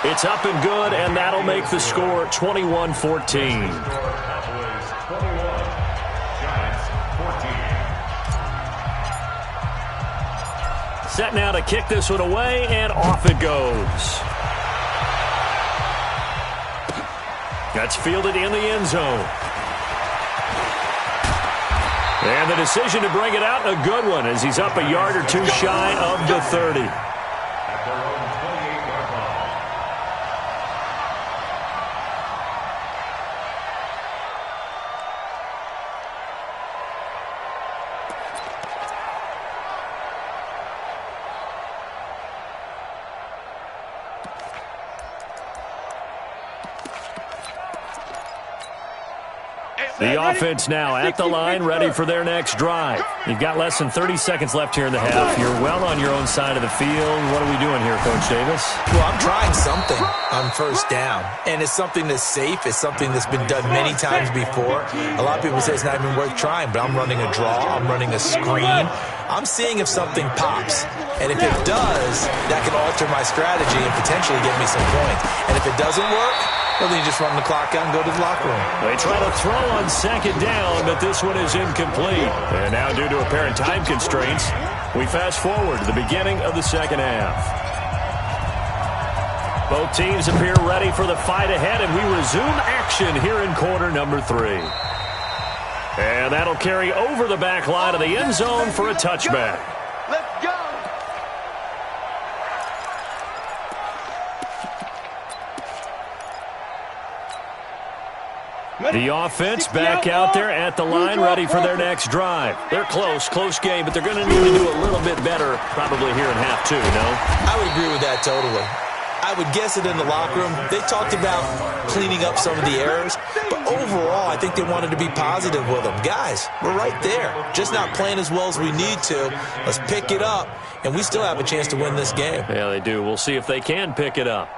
[SPEAKER 1] It's up and good, and that'll make the score 21-14. Set now to kick this one away, and off it goes. That's fielded in the end zone. And the decision to bring it out, a good one, as he's up a yard or two shy of the 30.
[SPEAKER 2] At their own 28-yard line.
[SPEAKER 1] The offense now at the line, ready for their next drive. You've got less than 30 seconds left here in the half. You're well on your own side of the field. What are we doing here, Coach Davis?
[SPEAKER 4] Well, I'm trying something on first down, and it's something that's safe. It's something that's been done many times before. A lot of people say it's not even worth trying, but I'm running a draw. I'm running a screen. I'm seeing if something pops, and if it does, that can alter my strategy and potentially get me some points. And if it doesn't work, well, then you just run the clock out and go to the locker room.
[SPEAKER 1] They try to throw on second down, but this one is incomplete. And now, due to apparent time constraints, we fast forward to the beginning of the second half. Both teams appear ready for the fight ahead, and we resume action here in quarter number 3. And that'll carry over the back line of the end zone for a touchback.
[SPEAKER 5] Let's go.
[SPEAKER 1] The offense back out there at the line, ready for their next drive. They're close game, but they're going to need to do a little bit better probably here in half 2, no?
[SPEAKER 4] I would agree with that totally. I would guess it in the locker room. They talked about cleaning up some of the errors, but overall, I think they wanted to be positive with them. Guys, we're right there. Just not playing as well as we need to. Let's pick it up, and we still have a chance to win this game.
[SPEAKER 1] Yeah, they do. We'll see if they can pick it up.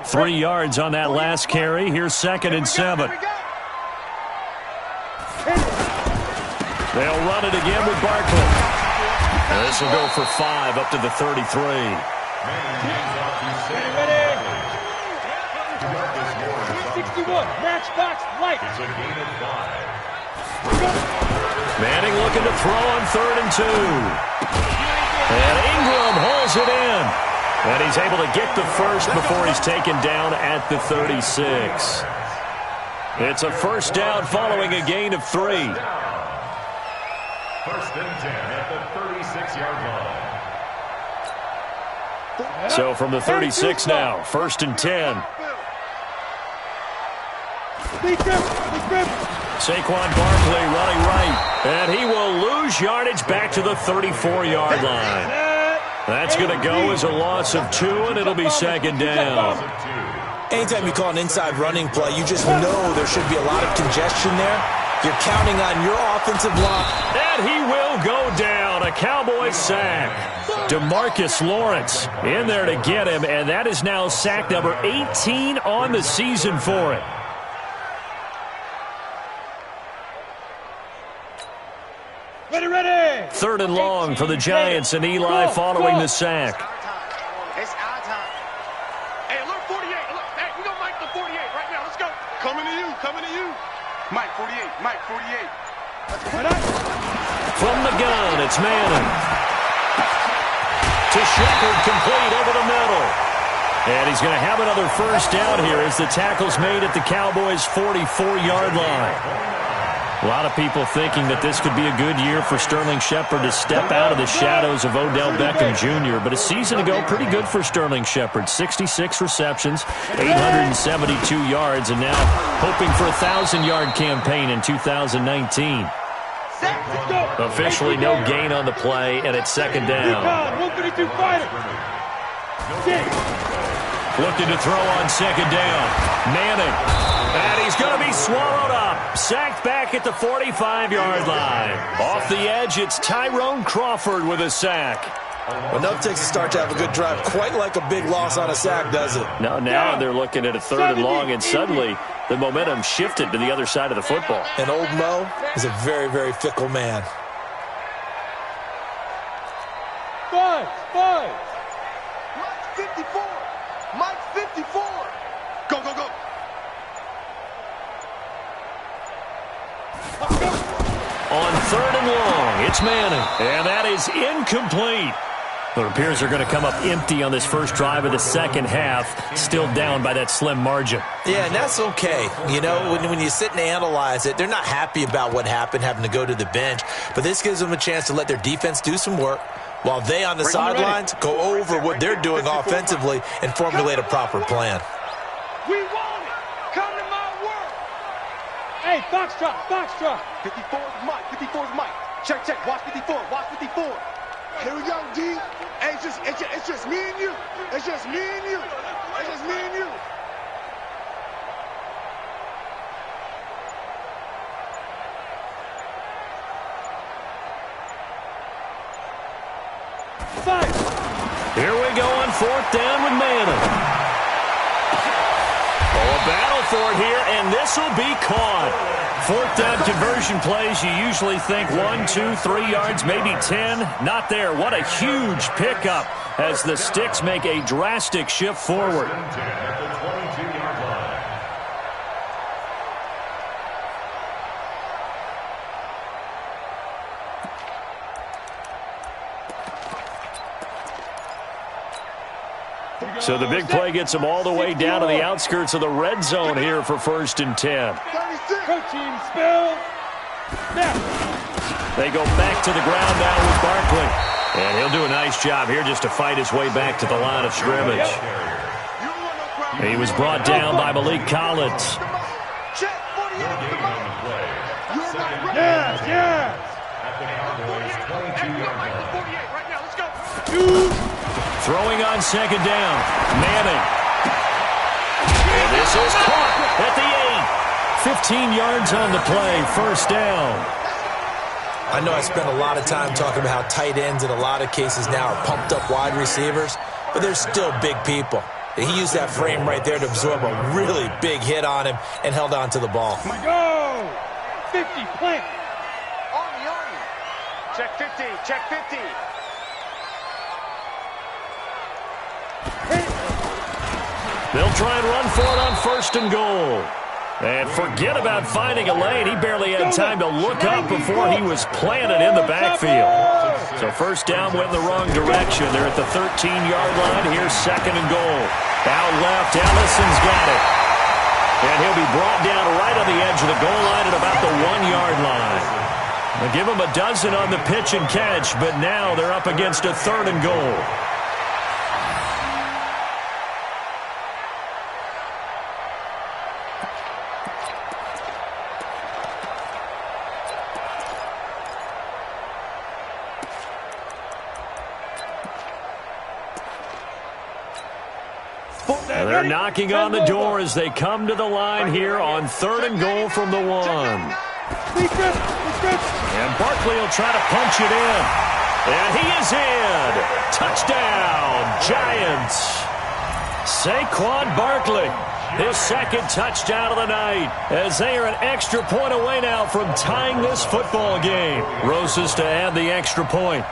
[SPEAKER 1] 3 yards on that last carry. Here's 2nd and 7. They'll run it again with Barkley. And this will go for 5 up to the 33. Manning looking to throw on 3rd and 2. And Ingram hauls it in. And he's able to get the first before he's taken down at the 36. It's a first down following a gain of 3.
[SPEAKER 2] 1st and 10 at the 36-yard line.
[SPEAKER 1] So from the 36 now, 1st and 10. Saquon Barkley running right, and he will lose yardage back to the 34-yard line. That's going to go as a loss of 2, and it'll be 2nd down.
[SPEAKER 4] Anytime you call an inside running play, you just know there should be a lot of congestion there. You're counting on your offensive line.
[SPEAKER 1] And he will go down. A Cowboys sack. DeMarcus Lawrence in there to get him, and that is now sack number 18 on the season for it.
[SPEAKER 5] Ready.
[SPEAKER 1] 3rd and long for the Giants, and Eli following the sack.
[SPEAKER 3] It's our time. Hey, look, 48. Look, hey, we gonna Mike the 48 right now. Let's go. Coming to you. Mike 48.
[SPEAKER 1] From the gun, it's Manning. To Shepard, complete over the middle. And he's going to have another first down here as the tackle's made at the Cowboys' 44-yard line. A lot of people thinking that this could be a good year for Sterling Shepard to step out of the shadows of Odell Beckham Jr., but a season ago, pretty good for Sterling Shepard. 66 receptions, 872 yards, and now hoping for a 1,000-yard campaign in 2019. Officially no gain on the play, and it's second down.
[SPEAKER 5] 152 fighter.
[SPEAKER 1] Looking to throw on second down. Manning. And he's going to be swallowed up. Sacked back at the 45-yard line. Off the edge, it's Tyrone Crawford with a sack.
[SPEAKER 4] Enough takes a start to have a good drive. Quite like a big loss on a sack, does it?
[SPEAKER 1] Now they're looking at a 3rd and long, and suddenly the momentum shifted to the other side of the football.
[SPEAKER 4] And old Mo is a very, very fickle man.
[SPEAKER 5] Five.
[SPEAKER 3] Mike 54. Mike 54. Go.
[SPEAKER 1] On 3rd and long, it's Manning. And that is incomplete. It appears they're going to come up empty on this first drive of the second half, still down by that slim margin.
[SPEAKER 4] Yeah, and that's okay. You know, when you sit and analyze it, they're not happy about what happened, having to go to the bench. But this gives them a chance to let their defense do some work, while they on the sidelines go over what they're doing offensively and formulate a proper plan.
[SPEAKER 5] We want it. Come to my work. Hey, Foxtrot.
[SPEAKER 3] 54 is Mike. 54 is Mike. Check. Watch 54. Here we go, D. Hey, it's just me and you. It's just me and you.
[SPEAKER 5] Five.
[SPEAKER 1] Here we go on 4th down with Manning. A battle for it here, and this will be caught. 4th down conversion plays, you usually think 1, 2, 3 yards, maybe 10. Not there. What a huge pickup as the Sticks make a drastic shift forward. So the big play gets them all the way down to the outskirts of the red zone here for 1st and 10.
[SPEAKER 5] Coaching spill. Now.
[SPEAKER 1] They go back to the ground now with Barkley. And he'll do a nice job here just to fight his way back to the line of scrimmage. He was brought down by Malik Collins.
[SPEAKER 5] Yes.
[SPEAKER 1] Throwing on second down. Manning. And this is caught at the 8. 15 yards on the play. 1st down.
[SPEAKER 4] I know I spent a lot of time talking about how tight ends in a lot of cases now are pumped up wide receivers, but they're still big people. He used that frame right there to absorb a really big hit on him and held on to the ball.
[SPEAKER 5] Go! 50, plant.
[SPEAKER 3] Army. Check 50.
[SPEAKER 1] They'll try and run for it on 1st and goal. And forget about finding a lane. He barely had time to look up before he was planted in the backfield. So 1st down went in the wrong direction. They're at the 13-yard line. Here's 2nd and goal. Out left, Ellison's got it. And he'll be brought down right on the edge of the goal line at about the 1-yard line. They'll give him a dozen on the pitch and catch, but now they're up against a 3rd and goal. They're knocking on the door as they come to the line here on 3rd and goal from the 1. And Barkley will try to punch it in. And he is in. Touchdown, Giants. Saquon Barkley, his 2nd touchdown of the night, as they are an extra point away now from tying this football game. Rosas to add the extra point.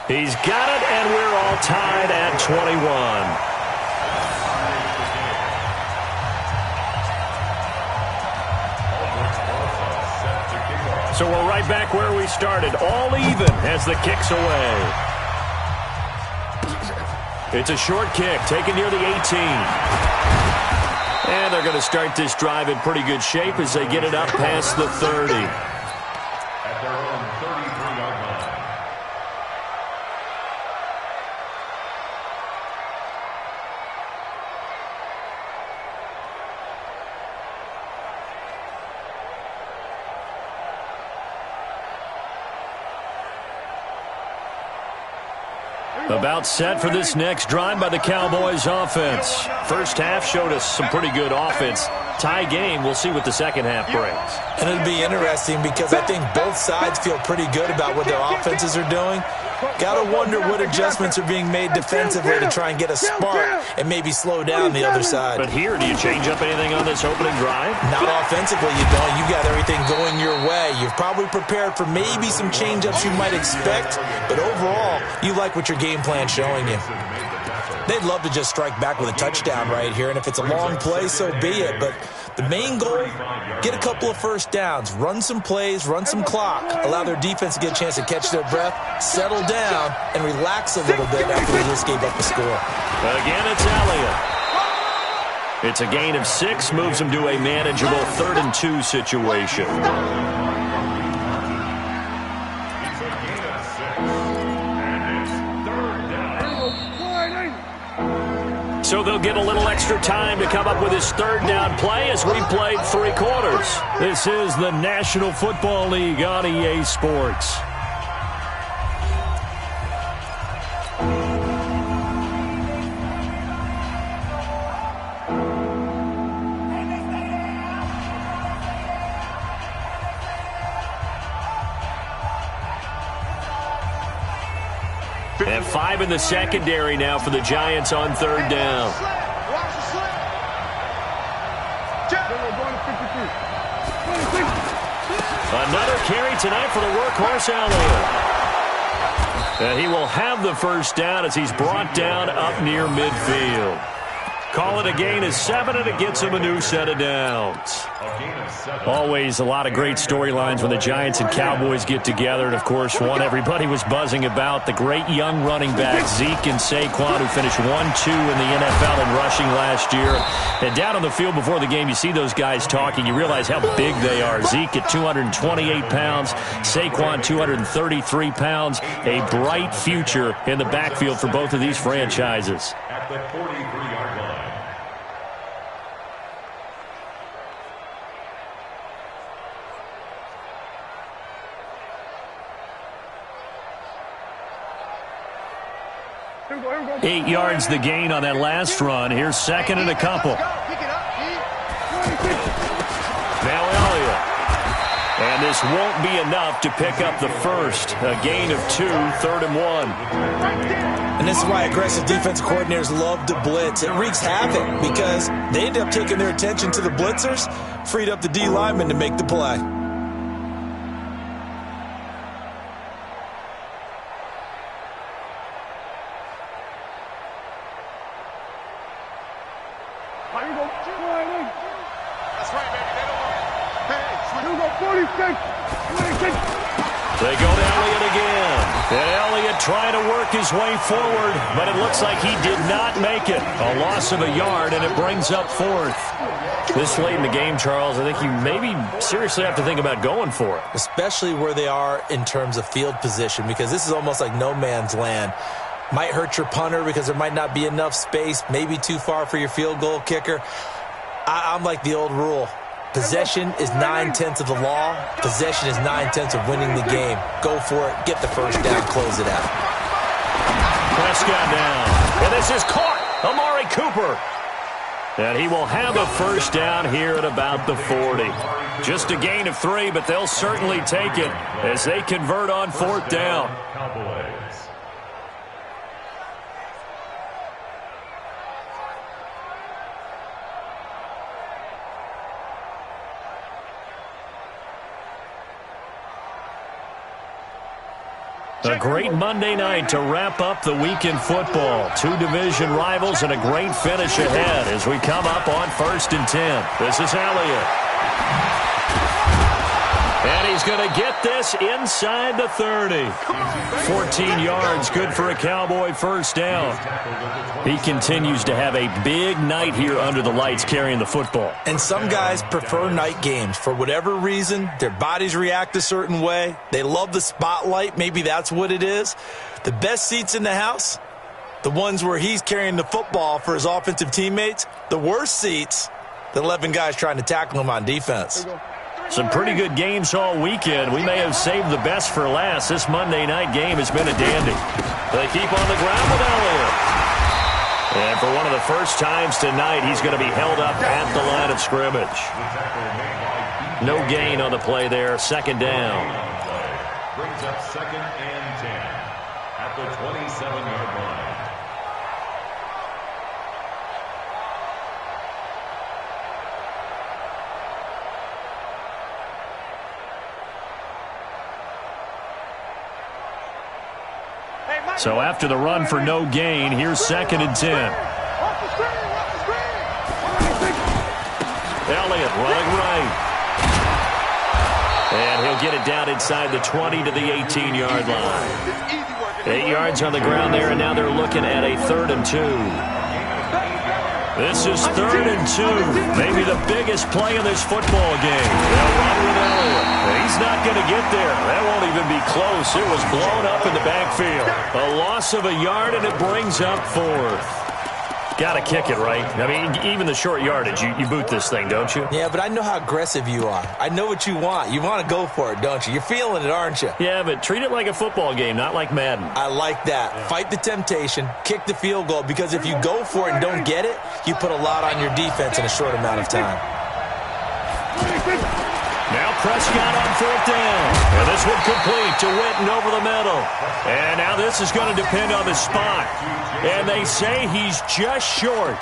[SPEAKER 1] He's got it, and we're all tied at 21. So we're right back where we started. All even as the kick's away. It's a short kick taken near the 18. And they're going to start this drive in pretty good shape as they get it up past the 30.
[SPEAKER 2] At their own 33-yard line.
[SPEAKER 1] About set for this next drive by the Cowboys offense. First half showed us some pretty good offense. Tie game, we'll see what the second half brings.
[SPEAKER 4] And it'll be interesting because I think both sides feel pretty good about what their offenses are doing. Got to wonder what adjustments are being made defensively to try and get a spark and maybe slow down the other side.
[SPEAKER 1] But here, do you change up anything on this opening drive?
[SPEAKER 4] Not offensively, you don't. You got everything going your way. You've probably prepared for maybe some change-ups you might expect, but overall, you like what your game plan's showing you. They'd love to just strike back with a touchdown right here, and if it's a long play, so be it. But the main goal, get a couple of first downs, run some plays, run some clock, allow their defense to get a chance to catch their breath, settle down, and relax a little bit after they just gave up the score.
[SPEAKER 1] Again, it's Elliott. It's a gain of 6, moves them to a manageable 3rd and 2 situation. So they'll get a little extra time to come up with his 3rd down play as we played 3 quarters. This is the National Football League on EA Sports. And 5 in the secondary now for the Giants on 3rd down. Another carry tonight for the workhorse Elliott. And he will have the first down as he's brought down up near midfield. Call it a gain of 7, and it gets him a new set of downs. Always a lot of great storylines when the Giants and Cowboys get together. And, of course, one everybody was buzzing about, the great young running back, Zeke and Saquon, who finished 1-2 in the NFL in rushing last year. And down on the field before the game, you see those guys talking. You realize how big they are. Zeke at 228 pounds, Saquon 233 pounds. A bright future in the backfield for both of these franchises.
[SPEAKER 2] At the 43-yard line.
[SPEAKER 5] Here we go.
[SPEAKER 1] 8 yards the gain on that last run. Here's 2nd and a couple. Now Elliott. And this won't be enough to pick up the first. A gain of 2, 3rd and 1.
[SPEAKER 4] And this is why aggressive defensive coordinators love to blitz. It wreaks havoc because they end up taking their attention to the blitzers, freed up the D lineman to make the play.
[SPEAKER 3] That's right, baby. They don't want it. Hey,
[SPEAKER 5] Here we go. 46.
[SPEAKER 1] They go to Elliott again. And Elliott trying to work his way forward, but it looks like he did not make it. A loss of a yard, and it brings up 4th. This late in the game, Charles, I think you maybe seriously have to think about going for it.
[SPEAKER 4] Especially where they are in terms of field position, because this is almost like no man's land. Might hurt your punter because there might not be enough space, maybe too far for your field goal kicker. I'm like the old rule. Possession is 9/10 of the law. Possession is 9/10 of winning the game. Go for it. Get the first down. Close it out.
[SPEAKER 1] Prescott down. And this is caught. Amari Cooper. And he will have a first down here at about the 40. Just a gain of 3, but they'll certainly take it as they convert on 4th down.
[SPEAKER 2] Cowboys.
[SPEAKER 1] A great Monday night to wrap up the week in football. 2 division rivals and a great finish ahead as we come up on 1st and 10. This is Elliott. And he he's going to get this inside the 30. 14 yards, good for a Cowboy first down. He continues to have a big night here under the lights carrying the football.
[SPEAKER 4] And some guys prefer night games. For whatever reason, their bodies react a certain way. They love the spotlight. Maybe that's what it is. The best seats in the house, the ones where he's carrying the football for his offensive teammates. The worst seats, the 11 guys trying to tackle him on defense.
[SPEAKER 1] Some pretty good games all weekend. We may have saved the best for last. This Monday night game has been a dandy. They keep on the ground with Elliott. And for one of the first times tonight, he's going to be held up at the line of scrimmage. No gain on the play there. Second down.
[SPEAKER 2] Brings up 2nd and 10 at the 27-yard line.
[SPEAKER 1] So after the run for no gain, here's 2nd and 10. Elliott running right. And he'll get it down inside the 20 to the 18-yard line. 8 yards on the ground there, and now they're looking at a 3rd and 2. This is 3rd and 2. Maybe the biggest play in this football game. They'll run with Elliott. He's not going to get there. That won't even be close. It was blown up in the backfield. A loss of a yard, and it brings up 4th. Got to kick it, right? I mean, even the short yardage, you boot this thing, don't you?
[SPEAKER 4] Yeah, but I know how aggressive you are. I know what you want. You want to go for it, don't you? You're feeling it, aren't you?
[SPEAKER 1] Yeah, but treat it like a football game, not like Madden.
[SPEAKER 4] I like that. Yeah. Fight the temptation, kick the field goal, because if you go for it and don't get it, you put a lot on your defense in a short amount of time.
[SPEAKER 1] Now Prescott on 4th down. And this one complete to Witten over the middle. And now this is going to depend on the spot. And they say he's just short.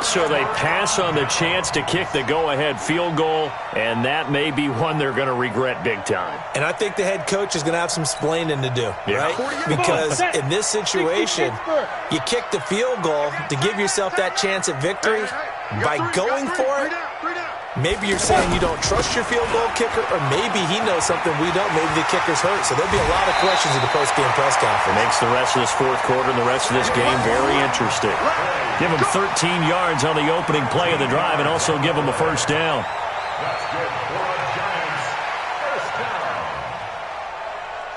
[SPEAKER 1] So they pass on the chance to kick the go-ahead field goal, and that may be one they're going to regret big time.
[SPEAKER 4] And I think the head coach is going to have some splaining to do, right? Because in this situation, you kick the field goal to give yourself that chance at victory. By going for it, maybe you're saying you don't trust your field goal kicker, or maybe he knows something we don't. Maybe the kicker's hurt. So there'll be a lot of questions in the post-game press conference.
[SPEAKER 1] Makes the rest of this 4th quarter and the rest of this game very interesting. Give him 13 yards on the opening play of the drive and also give him a first down.
[SPEAKER 2] That's good for the Giants.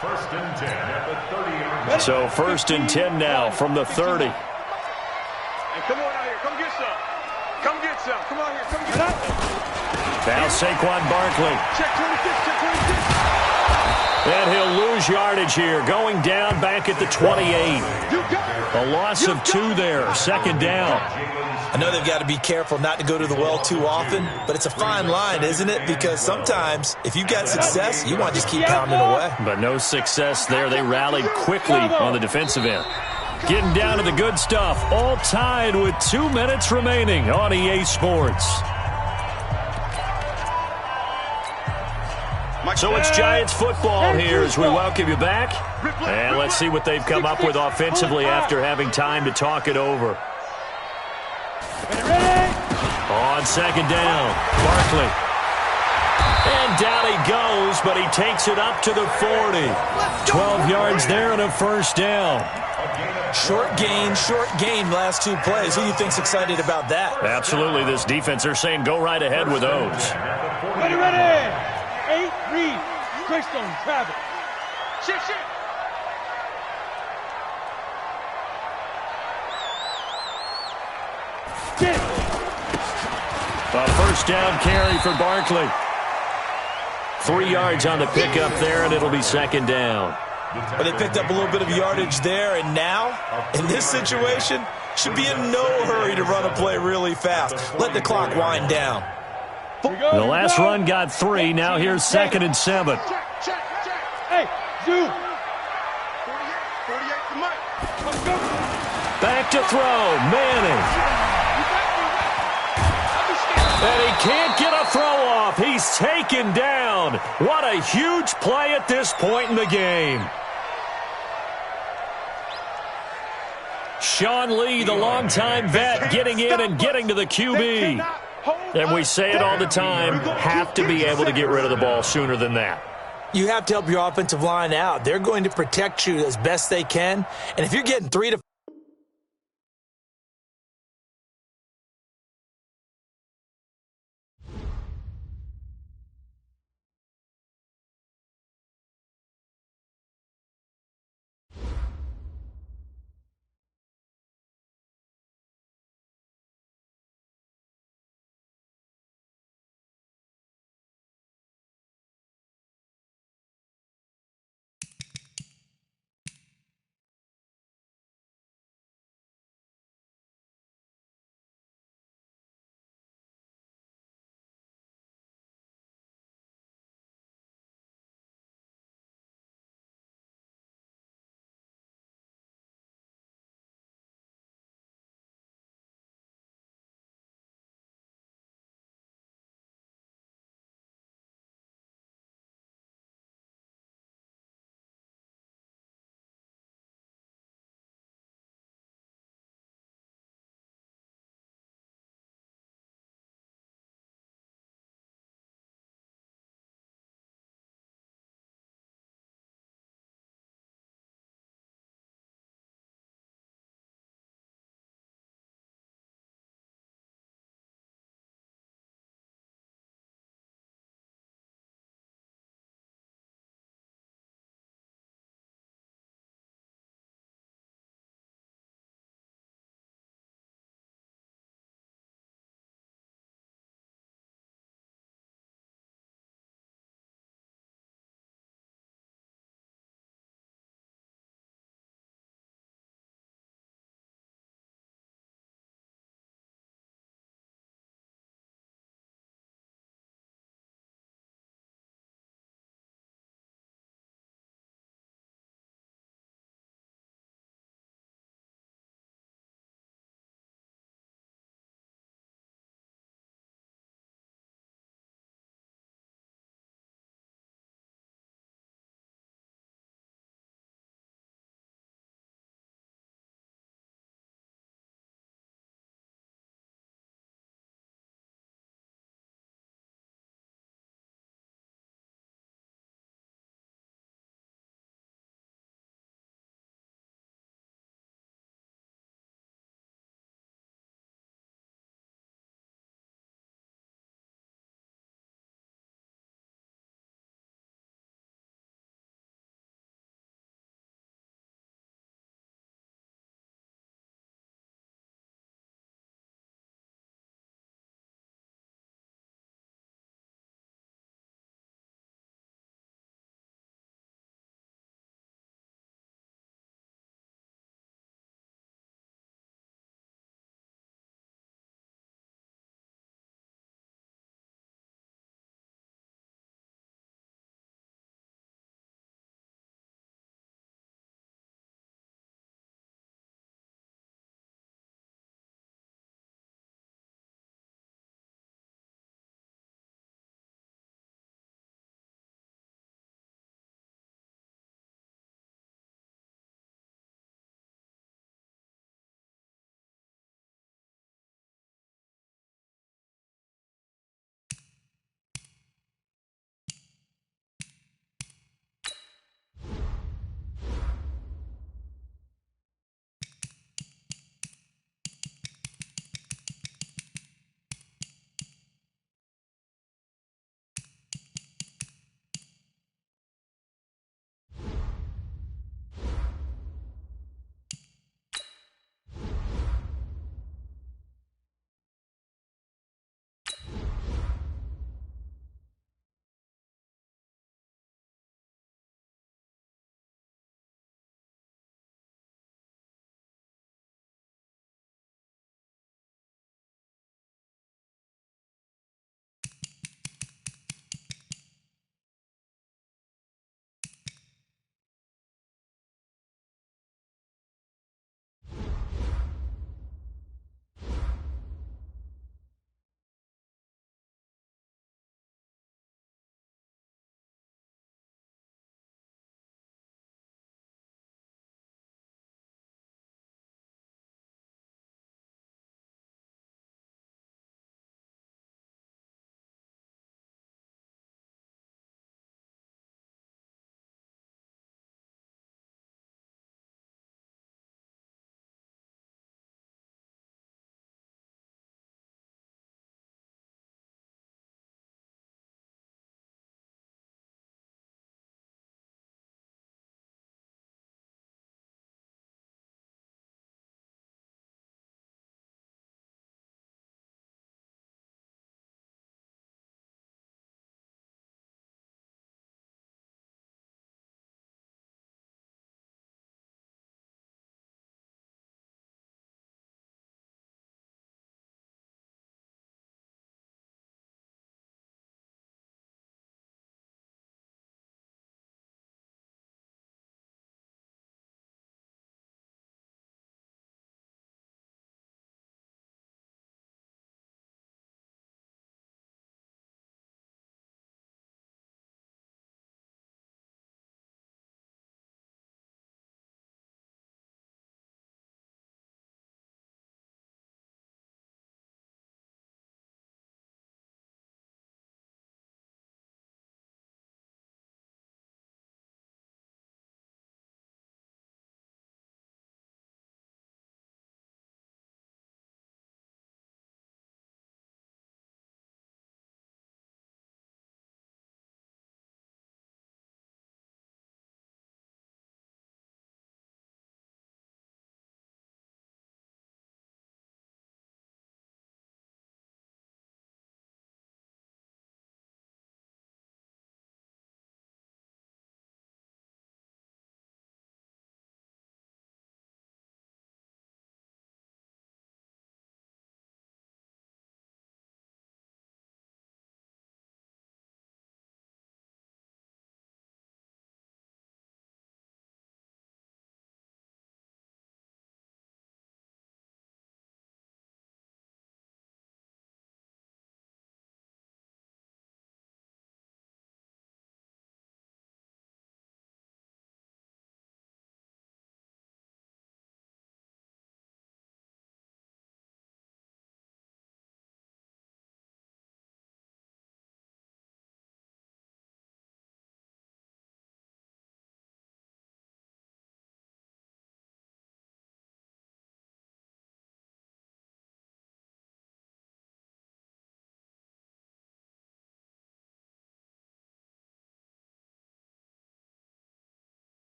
[SPEAKER 2] First down. 1st and 10 at the 30-yard line.
[SPEAKER 1] So 1st and 10 now from the 30.
[SPEAKER 3] And come on out here. Come get some. Come get some. Come on here. Come get some.
[SPEAKER 1] Now Saquon Barkley.
[SPEAKER 3] Check 26. Check 26.
[SPEAKER 1] And he'll lose yardage here, going down back at the 28. A loss of 2 there, 2nd down.
[SPEAKER 4] I know they've got to be careful not to go to the well too often, but it's a fine line, isn't it? Because sometimes, if you've got success, you want to just keep pounding away.
[SPEAKER 1] But no success there. They rallied quickly on the defensive end. Getting down to the good stuff, all tied with 2 minutes remaining on EA Sports. So it's Giants football here as we welcome you back. And let's see what they've come up with offensively after having time to talk it over. On 2nd down, Barkley. And down he goes, but he takes it up to the 40. 12 yards there and a first down.
[SPEAKER 4] Short gain last 2 plays. Who do you think's excited about that?
[SPEAKER 1] Absolutely, this defense, they're saying go right ahead with those.
[SPEAKER 5] Ready. 8, read. Greystone, Travis.
[SPEAKER 3] Shit.
[SPEAKER 1] A first down carry for Barkley. 3 yards on the pickup there, and it'll be 2nd down.
[SPEAKER 4] But they picked up a little bit of yardage there, and now, in this situation, should be in no hurry to run a play really fast. Let the clock wind down.
[SPEAKER 1] The last run got 3. Now here's 2nd and 7.
[SPEAKER 3] Check.
[SPEAKER 5] Hey, Zoo.
[SPEAKER 3] 48 to Mike.
[SPEAKER 1] Back to throw. Manning. And he can't get a throw off. He's taken down. What a huge play at this point in the game. Sean Lee, the longtime vet, getting in and getting to the QB. And we say it all the time, have to be able to get rid of the ball sooner than that.
[SPEAKER 4] You have to help your offensive line out. They're going to protect you as best they can. And if you're getting 3 to